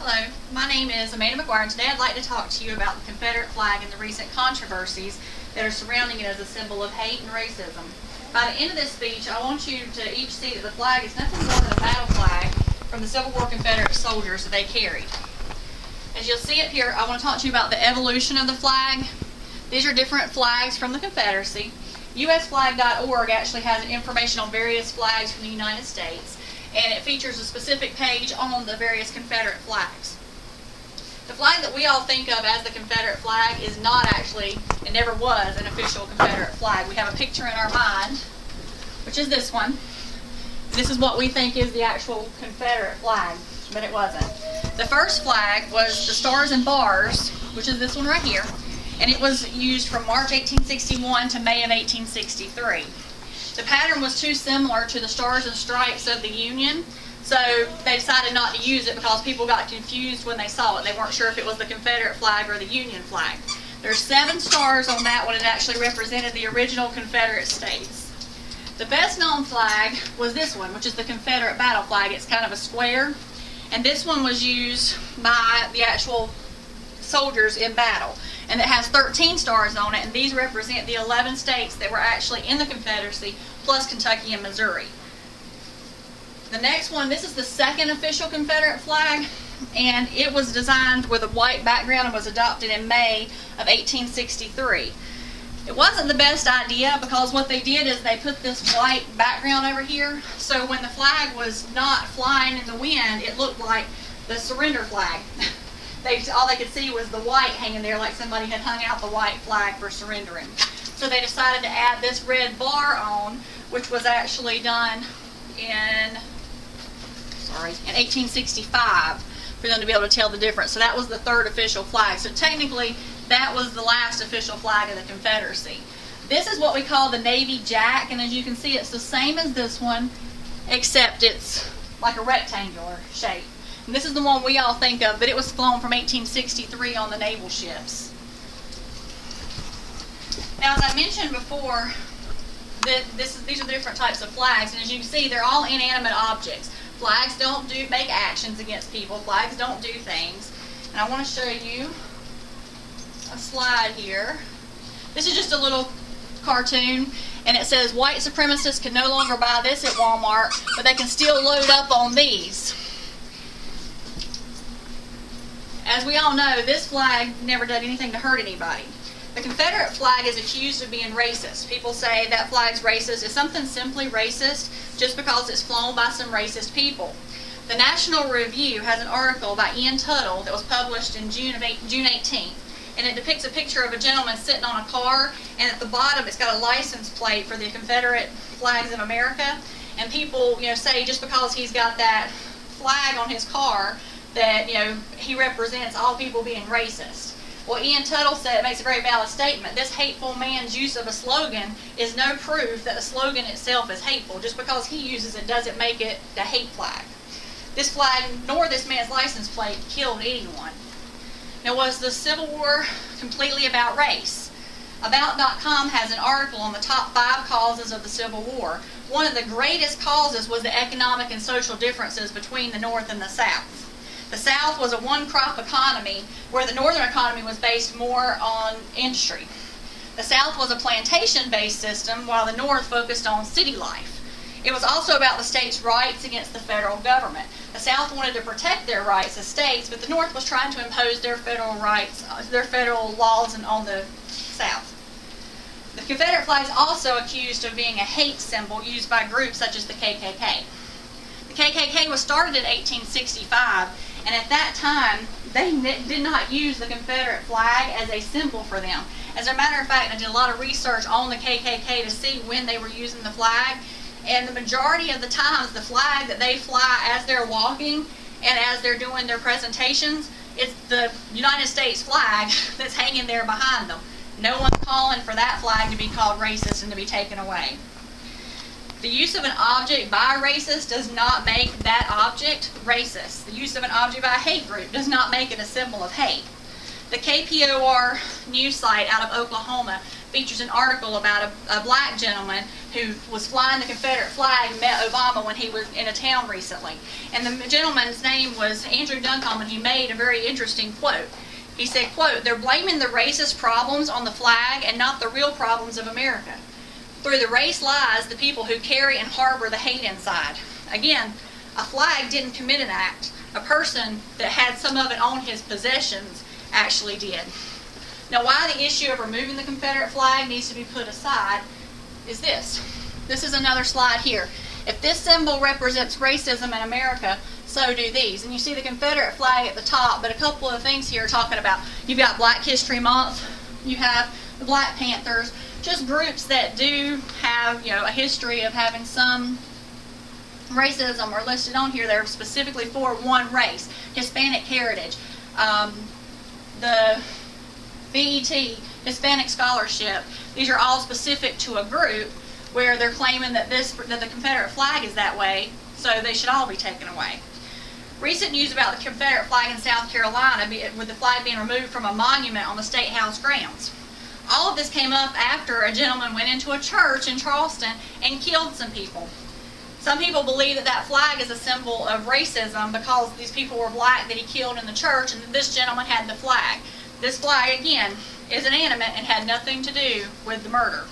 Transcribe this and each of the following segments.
Hello, my name is Amanda McGuire, and today I'd like to talk to you about the Confederate flag and the recent controversies that are surrounding it as a symbol of hate and racism. By the end of this speech, I want you to each see that the flag is nothing more than a battle flag from the Civil War Confederate soldiers that they carried. As you'll see up here, I want to talk to you about the evolution of the flag. These are different flags from the Confederacy. USFlag.org actually has information on various flags from the United States, and it features a specific page on the various Confederate flags. The flag that we all think of as the Confederate flag is not actually, and never was, an official Confederate flag. We have a picture in our mind, which is this one. This is what we think is the actual Confederate flag, but it wasn't. The first flag was the Stars and Bars, which is this one right here, and it was used from March 1861 to May of 1863. The pattern was too similar to the Stars and Stripes of the Union, so they decided not to use it because people got confused when they saw it. They weren't sure if it was the Confederate flag or the Union flag. There's 7 stars on that one. It actually represented the original Confederate States. The best known flag was this one, which is the Confederate battle flag. It's kind of a square, and this one was used by the actual soldiers in battle. And it has 13 stars on it, and these represent the 11 states that were actually in the Confederacy, plus Kentucky and Missouri. The next one, this is the second official Confederate flag, and it was designed with a white background and was adopted in May of 1863. It wasn't the best idea because what they did is they put this white background over here, so when the flag was not flying in the wind, it looked like the surrender flag. All they could see was the white hanging there, like somebody had hung out the white flag for surrendering. So they decided to add this red bar on, which was actually done in 1865 for them to be able to tell the difference. So that was the third official flag. So technically, that was the last official flag of the Confederacy. This is what we call the Navy Jack, and as you can see, it's the same as this one, except it's like a rectangular shape. And this is the one we all think of, but it was flown from 1863 on the naval ships. Now, as I mentioned before, these are the different types of flags, and as you can see, they're all inanimate objects. Flags don't make actions against people. Flags don't do things. And I want to show you a slide here. This is just a little cartoon, and it says white supremacists can no longer buy this at Walmart, but they can still load up on these. As we all know, this flag never did anything to hurt anybody. The Confederate flag is accused of being racist. People say that flag's racist. Is something simply racist just because it's flown by some racist people? The National Review has an article by Ian Tuttle that was published in June 18th, and it depicts a picture of a gentleman sitting on a car, and at the bottom it's got a license plate for the Confederate flags of America, and people, say just because he's got that flag on his car that, he represents all people being racist. Well, Ian Tuttle said, it makes a very valid statement. This hateful man's use of a slogan is no proof that the slogan itself is hateful. Just because he uses it doesn't make it the hate flag. This flag, nor this man's license plate, killed anyone. Now, was the Civil War completely about race? About.com has an article on the top 5 causes of the Civil War. One of the greatest causes was the economic and social differences between the North and the South. The South was a one-crop economy, where the Northern economy was based more on industry. The South was a plantation-based system, while the North focused on city life. It was also about the states' rights against the federal government. The South wanted to protect their rights as states, but the North was trying to impose their federal rights, their federal laws on the South. The Confederate flag is also accused of being a hate symbol used by groups such as the KKK. The KKK was started in 1865, and at that time, they did not use the Confederate flag as a symbol for them. As a matter of fact, I did a lot of research on the KKK to see when they were using the flag, and the majority of the times, the flag that they fly as they're walking and as they're doing their presentations, it's the United States flag that's hanging there behind them. No one's calling for that flag to be called racist and to be taken away. The use of an object by a racist does not make that object racist. The use of an object by a hate group does not make it a symbol of hate. The KPOR news site out of Oklahoma features an article about a black gentleman who was flying the Confederate flag and met Obama when he was in a town recently. And the gentleman's name was Andrew Duncombe, and he made a very interesting quote. He said, quote, "They're blaming the racist problems on the flag and not the real problems of America. Through the race lies the people who carry and harbor the hate inside." Again, a flag didn't commit an act. A person that had some of it on his possessions actually did. Now, why the issue of removing the Confederate flag needs to be put aside is this. This is another slide here. If this symbol represents racism in America, so do these. And you see the Confederate flag at the top, but a couple of things here talking about, you've got Black History Month, you have the Black Panthers, just groups that do have, a history of having some racism are listed on here that are specifically for one race. Hispanic heritage. The BET, Hispanic Scholarship, these are all specific to a group where they're claiming that the Confederate flag is that way, so they should all be taken away. Recent news about the Confederate flag in South Carolina, with the flag being removed from a monument on the State House grounds. All of this came up after a gentleman went into a church in Charleston and killed some people. Some people believe that that flag is a symbol of racism because these people were black that he killed in the church, and this gentleman had the flag. This flag, again, is inanimate and had nothing to do with the murder.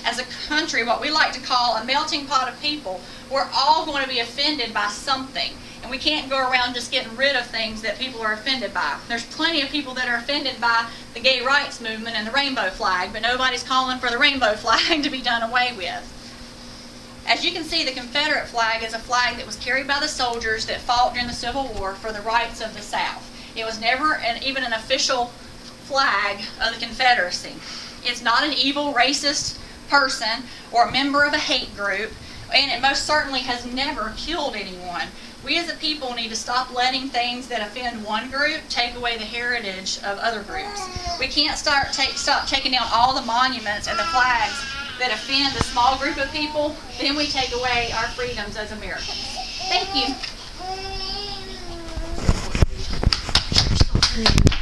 As a country, what we like to call a melting pot of people, we're all going to be offended by something. And we can't go around just getting rid of things that people are offended by. There's plenty of people that are offended by the gay rights movement and the rainbow flag, but nobody's calling for the rainbow flag to be done away with. As you can see, the Confederate flag is a flag that was carried by the soldiers that fought during the Civil War for the rights of the South. It was never even an official flag of the Confederacy. It's not an evil, racist person or a member of a hate group, and it most certainly has never killed anyone. We as a people need to stop letting things that offend one group take away the heritage of other groups. We can't stop taking down all the monuments and the flags that offend a small group of people, then we take away our freedoms as Americans. Thank you.